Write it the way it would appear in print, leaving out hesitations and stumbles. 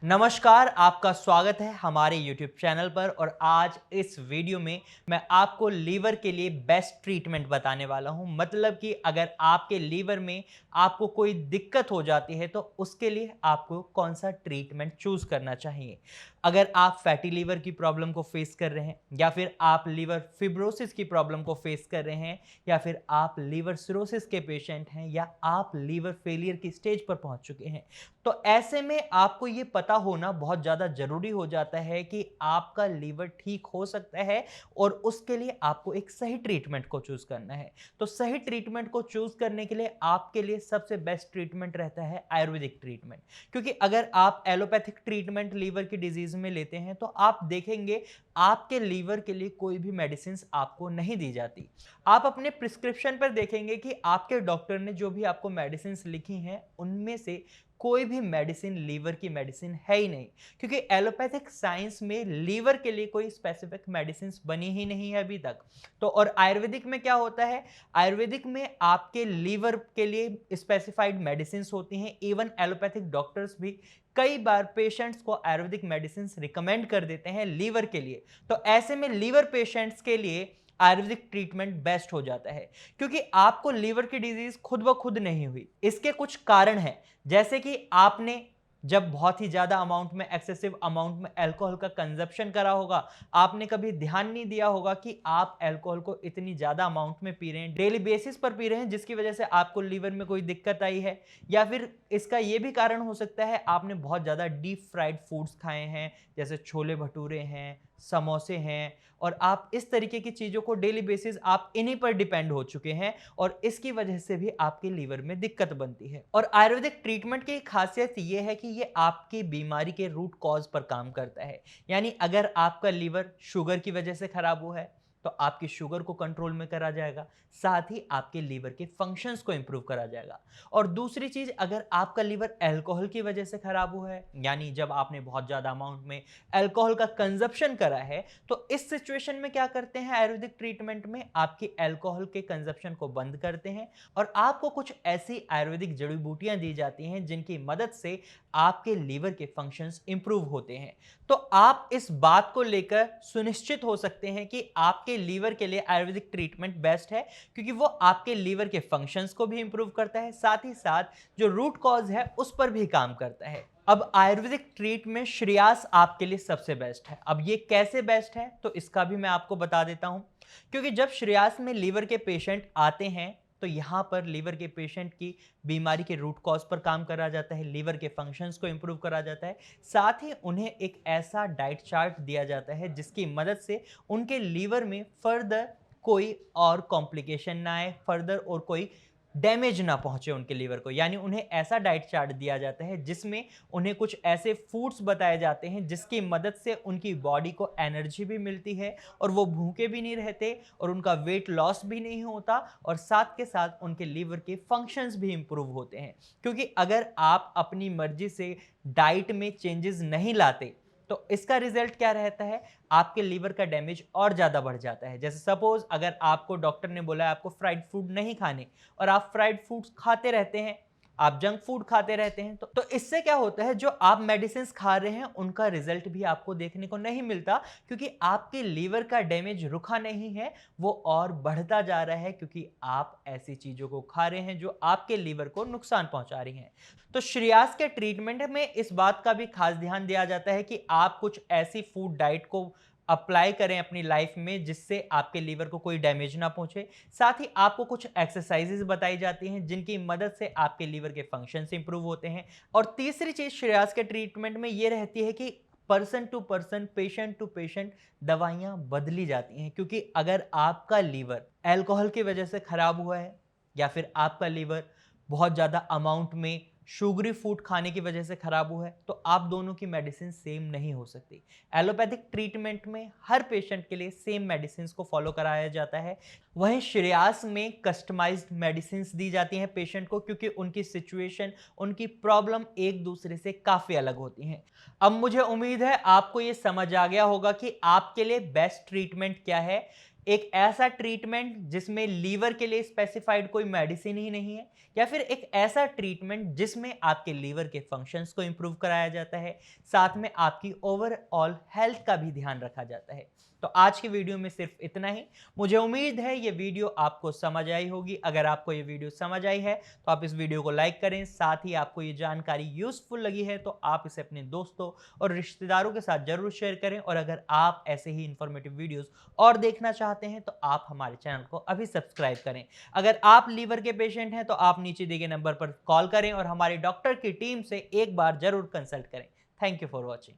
नमस्कार, आपका स्वागत है हमारे YouTube चैनल पर। और आज इस वीडियो में मैं आपको लीवर के लिए बेस्ट ट्रीटमेंट बताने वाला हूं। मतलब कि अगर आपके लीवर में आपको कोई दिक्कत हो जाती है तो उसके लिए आपको कौन सा ट्रीटमेंट चूज करना चाहिए। अगर आप फैटी लीवर की प्रॉब्लम को फेस कर रहे हैं, या फिर आप लीवर फिब्रोसिस की प्रॉब्लम को फेस कर रहे हैं, या फिर आप लीवर सिरोसिस के पेशेंट हैं, या आप लीवर फेलियर की स्टेज पर पहुंच चुके हैं, तो ऐसे में आपको ये पता होना बहुत ज़्यादा ज़रूरी हो जाता है कि आपका लीवर ठीक हो सकता है, और उसके लिए आपको एक सही ट्रीटमेंट को चूज़ करना है। तो सही ट्रीटमेंट को चूज़ करने के लिए आपके लिए सबसे बेस्ट ट्रीटमेंट रहता है आयुर्वेदिक ट्रीटमेंट। क्योंकि अगर आप एलोपैथिक ट्रीटमेंट लीवर की डिजीज़ में लेते हैं तो आप देखेंगे आपके लीवर के लिए कोई भी मेडिसिन आपको नहीं दी जाती। आप अपने प्रिस्क्रिप्शन पर देखेंगे कि आपके डॉक्टर ने जो भी आपको मेडिसिन लिखी हैं उनमें से कोई भी मेडिसिन लीवर की मेडिसिन है ही नहीं। क्योंकि एलोपैथिक साइंस में लीवर के लिए कोई स्पेसिफिक मेडिसिन बनी ही नहीं है अभी तक। तो और आयुर्वेदिक में क्या होता है, आयुर्वेदिक में आपके लीवर के लिए स्पेसिफाइड मेडिसिन होती हैं। इवन एलोपैथिक डॉक्टर्स भी कई बार पेशेंट्स को आयुर्वेदिक मेडिसिन रिकमेंड कर देते हैं लीवर के लिए। तो ऐसे में लीवर पेशेंट्स के लिए आयुर्वेदिक ट्रीटमेंट बेस्ट हो जाता है। क्योंकि आपको लीवर की डिजीज खुद ब खुद नहीं हुई, इसके कुछ कारण हैं। जैसे कि आपने जब बहुत ही ज्यादा अमाउंट में, एक्सेसिव अमाउंट में अल्कोहल का कंजप्शन करा होगा, आपने कभी ध्यान नहीं दिया होगा कि आप अल्कोहल को इतनी ज्यादा अमाउंट में पी रहे हैं, डेली बेसिस पर पी रहे हैं, जिसकी वजह से आपको लीवर में कोई दिक्कत आई है। या फिर इसका यह भी कारण हो सकता है आपने बहुत ज्यादा डीप फ्राइड फूड्स खाए हैं, जैसे छोले भटूरे हैं, समोसे हैं, और आप इस तरीके की चीजों को डेली बेसिस आप इन्हीं पर डिपेंड हो चुके हैं, और इसकी वजह से भी आपके लीवर में दिक्कत बनती है। और आयुर्वेदिक ट्रीटमेंट की खासियत यह है कि ये आपकी बीमारी के रूट कॉज पर काम करता है। यानी अगर आपका लीवर शुगर की वजह से खराब हुआ है तो आपकी शुगर को कंट्रोल में करा जाएगा, साथ ही आपके लीवर के फंक्शंस को इंप्रूव करा जाएगा। और दूसरी चीज, अगर आपका लीवर अल्कोहल की वजह से खराब हुआ है, यानी जब आपने बहुत ज्यादा अमाउंट में अल्कोहल का कंजप्शन करा है, तो इस सिचुएशन में क्या करते हैं आयुर्वेदिक ट्रीटमेंट में, आपकी अल्कोहल के कंजप्शन को बंद करते हैं, और आपको कुछ ऐसी आयुर्वेदिक जड़ी बूटियां दी जाती हैं जिनकी मदद से आपके लीवर के फंक्शंस इंप्रूव होते हैं। तो आप इस बात को लेकर सुनिश्चित हो सकते हैं कि आपके लीवर के लिए आयुर्वेदिक ट्रीटमेंट बेस्ट है, क्योंकि वो आपके लीवर के फंक्शंस को भी इंप्रूव करता है, साथ ही साथ जो रूट कॉज है उस पर भी काम करता है। अब आयुर्वेदिक ट्रीट में श्रेयास आपके लिए सबसे बेस्ट है। अब ये कैसे बेस्ट है तो इसका भी मैं आपको बता देता हूं। क्योंकि जब श्रेयास में लीवर के पेशेंट आते हैं तो यहाँ पर लीवर के पेशेंट की बीमारी के रूट कॉज पर काम करा जाता है, लीवर के फंक्शंस को इंप्रूव करा जाता है, साथ ही उन्हें एक ऐसा डाइट चार्ट दिया जाता है जिसकी मदद से उनके लीवर में फर्दर कोई और कॉम्प्लिकेशन ना आए, फर्दर और कोई डैमेज ना पहुंचे उनके लीवर को। यानी उन्हें ऐसा डाइट चार्ट दिया जाता है जिसमें उन्हें कुछ ऐसे फूड्स बताए जाते हैं जिसकी मदद से उनकी बॉडी को एनर्जी भी मिलती है, और वो भूखे भी नहीं रहते, और उनका वेट लॉस भी नहीं होता, और साथ के साथ उनके लीवर के फंक्शंस भी इंप्रूव होते हैं। क्योंकि अगर आप अपनी मर्जी से डाइट में चेंजेस नहीं लाते तो इसका रिजल्ट क्या रहता है, आपके लीवर का डैमेज और ज्यादा बढ़ जाता है। जैसे सपोज अगर आपको डॉक्टर ने बोला है आपको फ्राइड फूड नहीं खाने, और आप फ्राइड फूड्स खाते रहते हैं, आप जंक फूड खाते रहते हैं, तो इससे क्या होता है, जो आप मेडिसिन खा रहे हैं उनका रिजल्ट भी आपको देखने को नहीं मिलता, क्योंकि आपके लीवर का डैमेज रुका नहीं है, वो और बढ़ता जा रहा है, क्योंकि आप ऐसी चीजों को खा रहे हैं जो आपके लीवर को नुकसान पहुंचा रही हैं। तो श्रेयास के ट्रीटमेंट में इस बात का भी खास ध्यान दिया जाता है कि आप कुछ ऐसी फूड डाइट को अप्लाई करें अपनी लाइफ में जिससे आपके लीवर को कोई डैमेज ना पहुंचे। साथ ही आपको कुछ एक्सरसाइजेज बताई जाती हैं जिनकी मदद से आपके लीवर के फंक्शंस इंप्रूव होते हैं। और तीसरी चीज श्रेयास के ट्रीटमेंट में यह रहती है कि person to person, patient to patient दवाइयां बदली जाती हैं। क्योंकि अगर आपका लीवर अल्कोहल की वजह से खराब हुआ है, या फिर आपका लीवर बहुत ज्यादा अमाउंट में शुगरी फूड खाने की वजह से खराब हुआ है, तो आप दोनों की मेडिसिन सेम नहीं हो सकती। एलोपैथिक ट्रीटमेंट में हर पेशेंट के लिए सेम मेडिसिन को फॉलो कराया जाता है, वहीं श्रेयास में कस्टमाइज्ड मेडिसिन दी जाती हैं पेशेंट को, क्योंकि उनकी सिचुएशन, उनकी प्रॉब्लम एक दूसरे से काफी अलग होती हैं। अब मुझे उम्मीद है आपको ये समझ आ गया होगा कि आपके लिए बेस्ट ट्रीटमेंट क्या है। एक ऐसा ट्रीटमेंट जिसमें लीवर के लिए स्पेसिफाइड कोई मेडिसिन ही नहीं है, या फिर एक ऐसा ट्रीटमेंट जिसमें आपके लीवर के फंक्शंस को इंप्रूव कराया जाता है, साथ में आपकी ओवरऑल हेल्थ का भी ध्यान रखा जाता है। तो आज की वीडियो में सिर्फ इतना ही। मुझे उम्मीद है ये वीडियो आपको समझ आई होगी। अगर आपको ये वीडियो समझ आई है तो आप इस वीडियो को लाइक करें, साथ ही आपको ये जानकारी यूजफुल लगी है तो आप इसे अपने दोस्तों और रिश्तेदारों के साथ जरूर शेयर करें। और अगर आप ऐसे ही इंफॉर्मेटिव वीडियोस और देखना चाहते हैं तो आप हमारे चैनल को अभी सब्सक्राइब करें। अगर आप लीवर के पेशेंट हैं तो आप नीचे दिए गए नंबर पर कॉल करें और हमारे डॉक्टर की टीम से एक बार जरूर कंसल्ट करें। Thank you for watching.